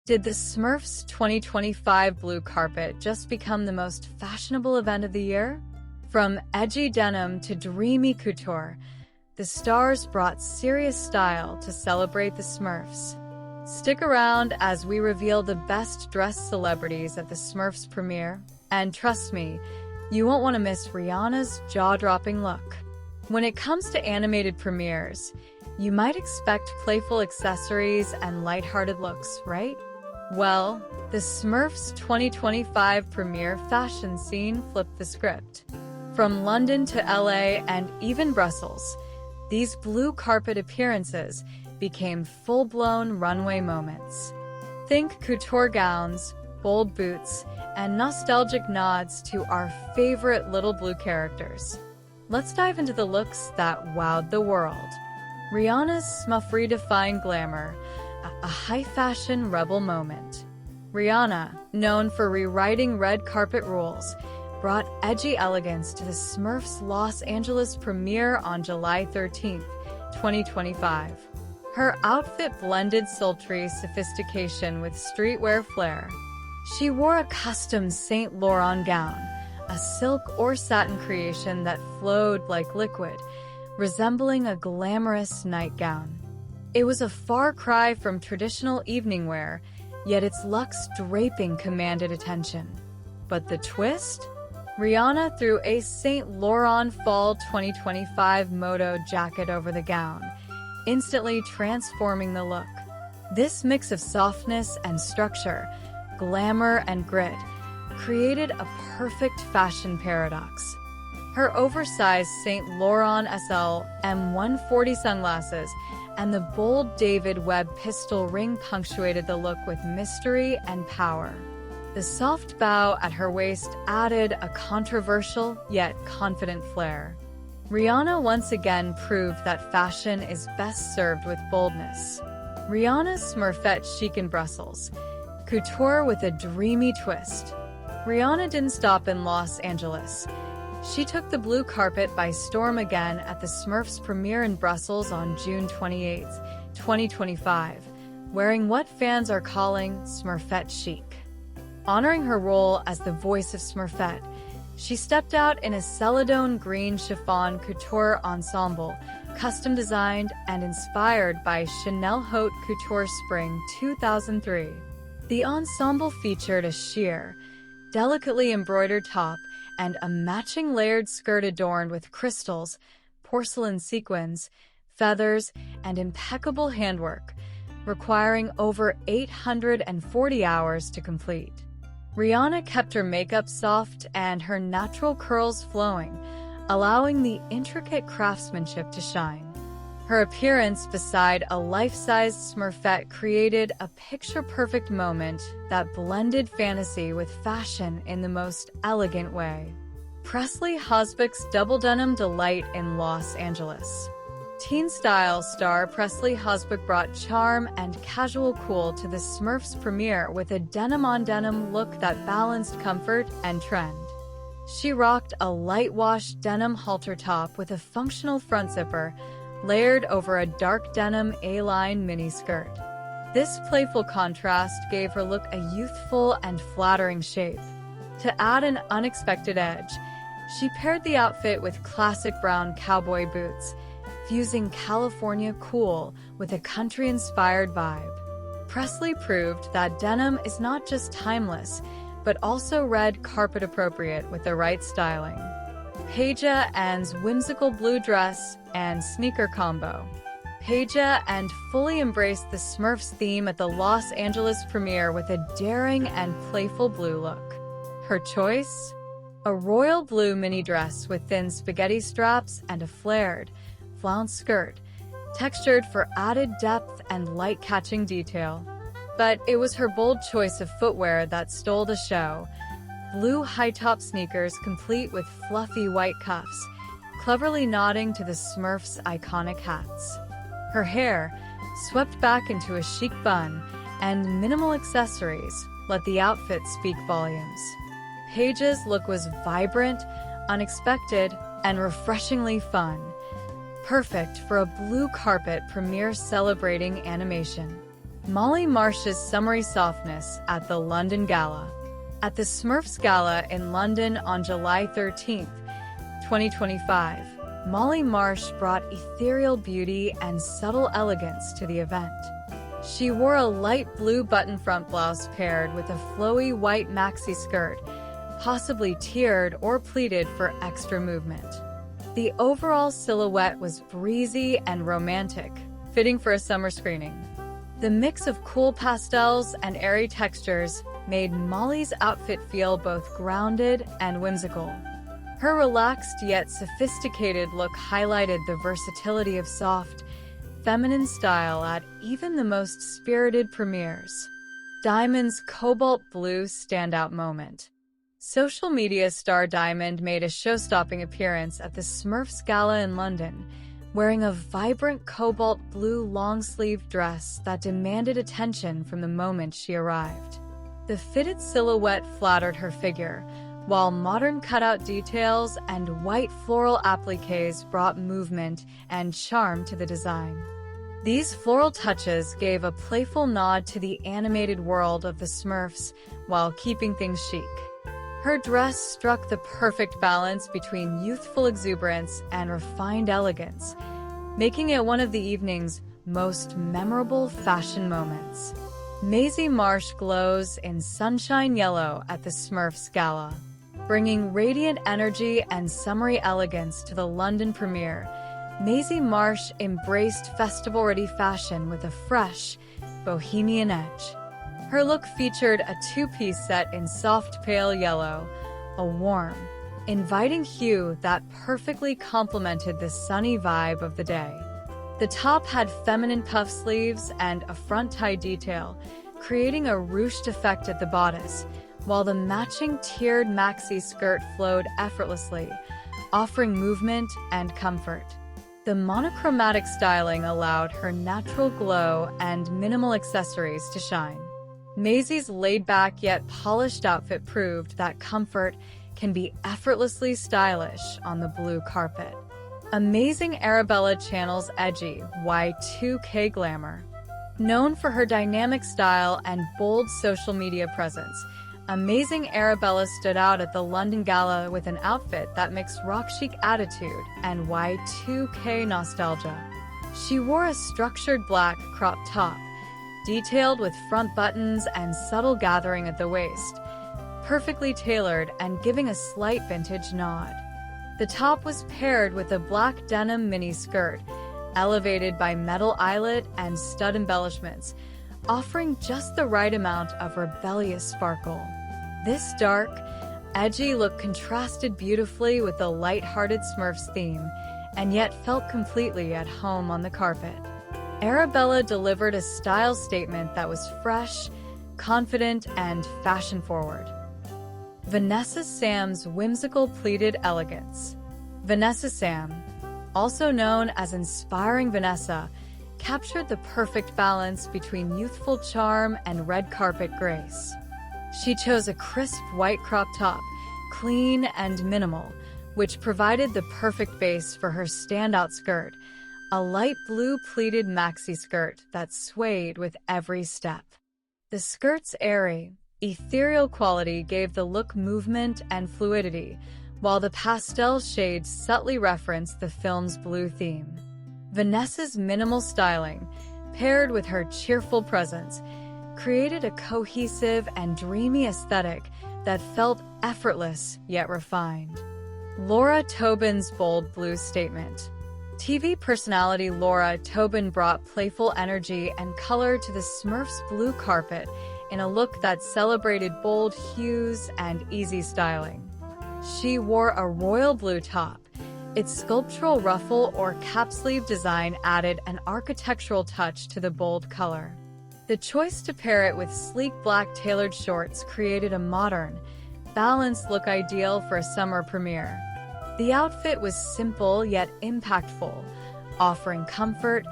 Did the Smurfs 2025 blue carpet just become the most fashionable event of the year? From edgy denim to dreamy couture, the stars brought serious style to celebrate the Smurfs. Stick around as we reveal the best-dressed celebrities at the Smurfs premiere, and trust me, you won't want to miss Rihanna's jaw-dropping look. When it comes to animated premieres, you might expect playful accessories and lighthearted looks, right? Well, the Smurfs 2025 premiere fashion scene flipped the script. From London to LA and even Brussels, these blue carpet appearances became full-blown runway moments. Think couture gowns, bold boots, and nostalgic nods to our favorite little blue characters. Let's dive into the looks that wowed the world. Rihanna's Smurf-redefined glamour, a high-fashion rebel moment. Rihanna, known for rewriting red carpet rules, brought edgy elegance to the Smurfs' Los Angeles premiere on July 13, 2025. Her outfit blended sultry sophistication with streetwear flair. She wore a custom Saint Laurent gown, a silk or satin creation that flowed like liquid, resembling a glamorous nightgown. It was a far cry from traditional evening wear, yet its luxe draping commanded attention. But the twist? Rihanna threw a Saint Laurent Fall 2025 moto jacket over the gown, instantly transforming the look. This mix of softness and structure, glamour and grit, created a perfect fashion paradox. Her oversized Saint Laurent SL M140 sunglasses and the bold David Webb pistol ring punctuated the look with mystery and power. The soft bow at her waist added a controversial yet confident flair. Rihanna once again proved that fashion is best served with boldness. Rihanna's Smurfette chic in Brussels, couture with a dreamy twist. Rihanna didn't stop in Los Angeles. She took the blue carpet by storm again at the Smurfs premiere in Brussels on June 28, 2025, wearing what fans are calling Smurfette chic. Honoring her role as the voice of Smurfette, she stepped out in a celadone green chiffon couture ensemble, custom designed and inspired by Chanel Haute Couture Spring 2003. The ensemble featured a sheer, delicately embroidered top and a matching layered skirt adorned with crystals, porcelain sequins, feathers, and impeccable handwork, requiring over 840 hours to complete. Rihanna kept her makeup soft and her natural curls flowing, allowing the intricate craftsmanship to shine. Her appearance beside a life-sized Smurfette created a picture-perfect moment that blended fantasy with fashion in the most elegant way. Pressley Hosbach's double denim delight in Los Angeles. Teen style star Pressley Hosbach brought charm and casual cool to the Smurfs premiere with a denim-on-denim look that balanced comfort and trend. She rocked a light-wash denim halter top with a functional front zipper, layered over a dark denim A-line mini-skirt. This playful contrast gave her look a youthful and flattering shape. To add an unexpected edge, she paired the outfit with classic brown cowboy boots, fusing California cool with a country-inspired vibe. Presley proved that denim is not just timeless, but also red carpet appropriate with the right styling. Peja Anne's whimsical blue dress and sneaker combo. Peja Anne fully embraced the Smurfs theme at the Los Angeles premiere with a daring and playful blue look. Her choice? A royal blue mini dress with thin spaghetti straps and a flared, flounce skirt, textured for added depth and light-catching detail. But it was her bold choice of footwear that stole the show. Blue high-top sneakers complete with fluffy white cuffs, cleverly nodding to the Smurfs' iconic hats. Her hair, swept back into a chic bun, and minimal accessories let the outfit speak volumes. Peja's look was vibrant, unexpected, and refreshingly fun, perfect for a blue carpet premiere celebrating animation. Maisie Marsh's summery softness at the London Gala. At the Smurfs Gala in London on July 13, 2025, Maisie Marsh brought ethereal beauty and subtle elegance to the event. She wore a light blue button front blouse paired with a flowy white maxi skirt, possibly tiered or pleated for extra movement. The overall silhouette was breezy and romantic, fitting for a summer screening. The mix of cool pastels and airy textures made Maisie's outfit feel both grounded and whimsical. Her relaxed yet sophisticated look highlighted the versatility of soft, feminine style at even the most spirited premieres. Dymund's cobalt blue standout moment. Social media star Dymund made a show-stopping appearance at the Smurfs Gala in London, wearing a vibrant cobalt blue long-sleeved dress that demanded attention from the moment she arrived. The fitted silhouette flattered her figure, while modern cutout details and white floral appliques brought movement and charm to the design. These floral touches gave a playful nod to the animated world of the Smurfs while keeping things chic. Her dress struck the perfect balance between youthful exuberance and refined elegance, making it one of the evening's most memorable fashion moments. Maisie Marsh glows in sunshine yellow at the Smurfs Gala, bringing radiant energy and summery elegance to the London premiere. Maisie Marsh embraced festival-ready fashion with a fresh, bohemian edge. Her look featured a two-piece set in soft pale yellow, a warm, inviting hue that perfectly complemented the sunny vibe of the day. The top had feminine puff sleeves and a front tie detail, creating a ruched effect at the bodice, while the matching tiered maxi skirt flowed effortlessly, offering movement and comfort. The monochromatic styling allowed her natural glow and minimal accessories to shine. Maisie's laid-back yet polished outfit proved that comfort can be effortlessly stylish on the blue carpet. Amazing Arabella channels edgy Y2K glamour. Known for her dynamic style and bold social media presence, Amazing Arabella stood out at the London Gala with an outfit that mixed rock chic attitude and Y2K nostalgia. She wore a structured black crop top, detailed with front buttons and subtle gathering at the waist, perfectly tailored and giving a slight vintage nod. The top was paired with a black denim mini skirt, elevated by metal eyelet and stud embellishments, offering just the right amount of rebellious sparkle. This dark, edgy look contrasted beautifully with the light-hearted Smurfs theme, and yet felt completely at home on the carpet. Arabella delivered a style statement that was fresh, confident, and fashion-forward. Vanessa Sam's whimsical pleated elegance. Vanessa Sam, also known as Inspiring Vanessa, captured the perfect balance between youthful charm and red carpet grace. She chose a crisp white crop top, clean and minimal, which provided the perfect base for her standout skirt, a light blue pleated maxi skirt that swayed with every step. The skirt's airy, ethereal quality gave the look movement and fluidity, while the pastel shades subtly referenced the film's blue theme. Vanessa's minimal styling, paired with her cheerful presence, created a cohesive and dreamy aesthetic that felt effortless yet refined. Laura Tobin's bold blue statement. TV personality Laura Tobin brought playful energy and color to the Smurfs' blue carpet in a look that celebrated bold hues and easy styling. She wore a royal blue top. Its sculptural ruffle or cap sleeve design added an architectural touch to the bold color. The choice to pair it with sleek black tailored shorts created a modern, balanced look ideal for a summer premiere. The outfit was simple yet impactful, offering comfort,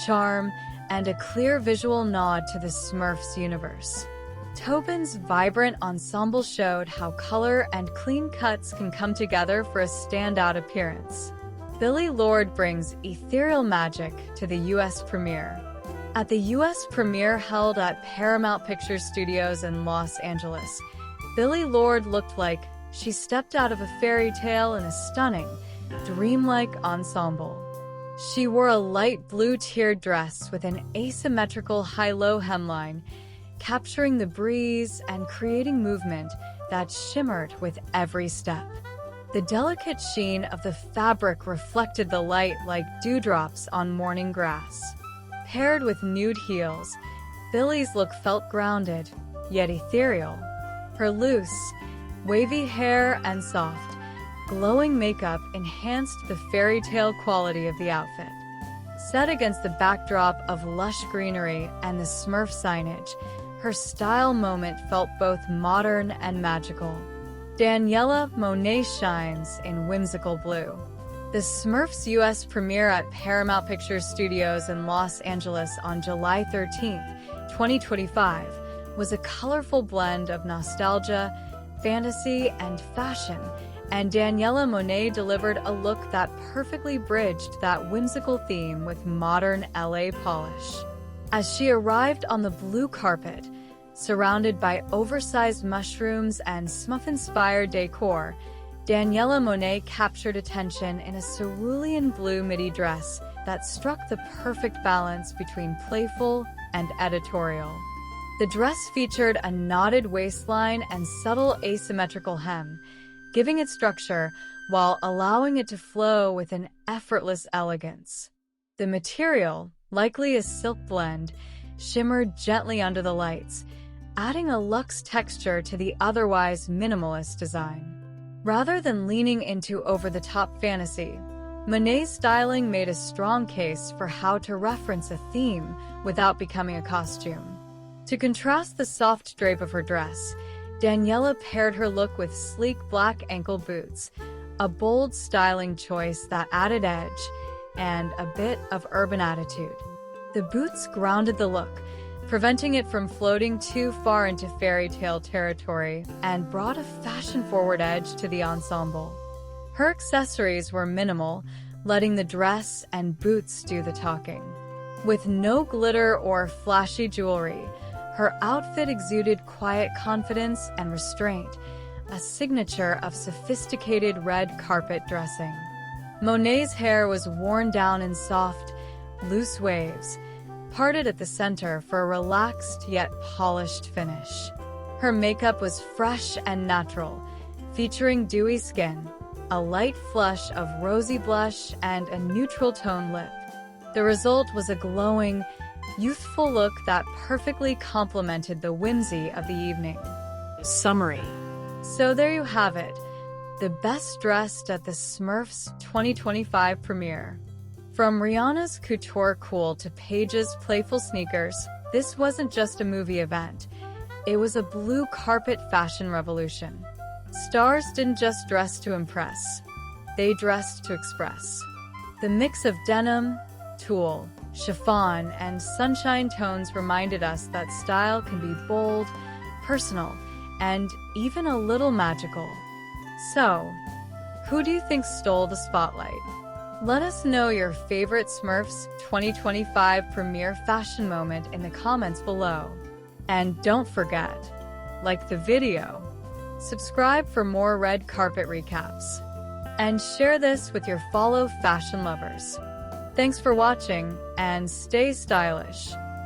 charm, and a clear visual nod to the Smurfs universe. Tobin's vibrant ensemble showed how color and clean cuts can come together for a standout appearance. Billie Lourd brings ethereal magic to the US premiere. At the U.S. premiere held at Paramount Pictures Studios in Los Angeles, Billie Lourd looked like she stepped out of a fairy tale in a stunning, dreamlike ensemble. She wore a light blue tiered dress with an asymmetrical high-low hemline, capturing the breeze and creating movement that shimmered with every step. The delicate sheen of the fabric reflected the light like dewdrops on morning grass. Paired with nude heels, Billie's look felt grounded, yet ethereal. Her loose, wavy hair and soft, glowing makeup enhanced the fairy tale quality of the outfit. Set against the backdrop of lush greenery and the Smurf signage, her style moment felt both modern and magical. Daniella Monet shines in whimsical blue. The Smurfs' U.S. premiere at Paramount Pictures Studios in Los Angeles on July 13, 2025, was a colorful blend of nostalgia, fantasy, and fashion, and Daniella Monet delivered a look that perfectly bridged that whimsical theme with modern LA polish. As she arrived on the blue carpet, surrounded by oversized mushrooms and Smurf-inspired decor, Daniella Monet captured attention in a cerulean blue midi dress that struck the perfect balance between playful and editorial. The dress featured a knotted waistline and subtle asymmetrical hem, giving it structure while allowing it to flow with an effortless elegance. The material, likely a silk blend, shimmered gently under the lights, adding a luxe texture to the otherwise minimalist design. Rather than leaning into over-the-top fantasy, Monet's styling made a strong case for how to reference a theme without becoming a costume. To contrast the soft drape of her dress, Daniella paired her look with sleek black ankle boots, a bold styling choice that added edge and a bit of urban attitude. The boots grounded the look, preventing it from floating too far into fairy tale territory, and brought a fashion-forward edge to the ensemble. Her accessories were minimal, letting the dress and boots do the talking. With no glitter or flashy jewelry, her outfit exuded quiet confidence and restraint, a signature of sophisticated red carpet dressing. Monet's hair was worn down in soft, loose waves, parted at the center for a relaxed yet polished finish. Her makeup was fresh and natural, featuring dewy skin, a light flush of rosy blush, and a neutral tone lip. The result was a glowing, youthful look that perfectly complemented the whimsy of the evening. Summary. So there you have it, the best dressed at the Smurfs 2025 premiere. From Rihanna's couture cool to Peja's playful sneakers, this wasn't just a movie event. It was a blue carpet fashion revolution. Stars didn't just dress to impress. They dressed to express. The mix of denim, tulle, chiffon, and sunshine tones reminded us that style can be bold, personal, and even a little magical. So, who do you think stole the spotlight? Let us know your favorite Smurfs 2025 premiere fashion moment in the comments below. And don't forget, like the video, subscribe for more red carpet recaps, and share this with your fellow fashion lovers. Thanks for watching, and stay stylish.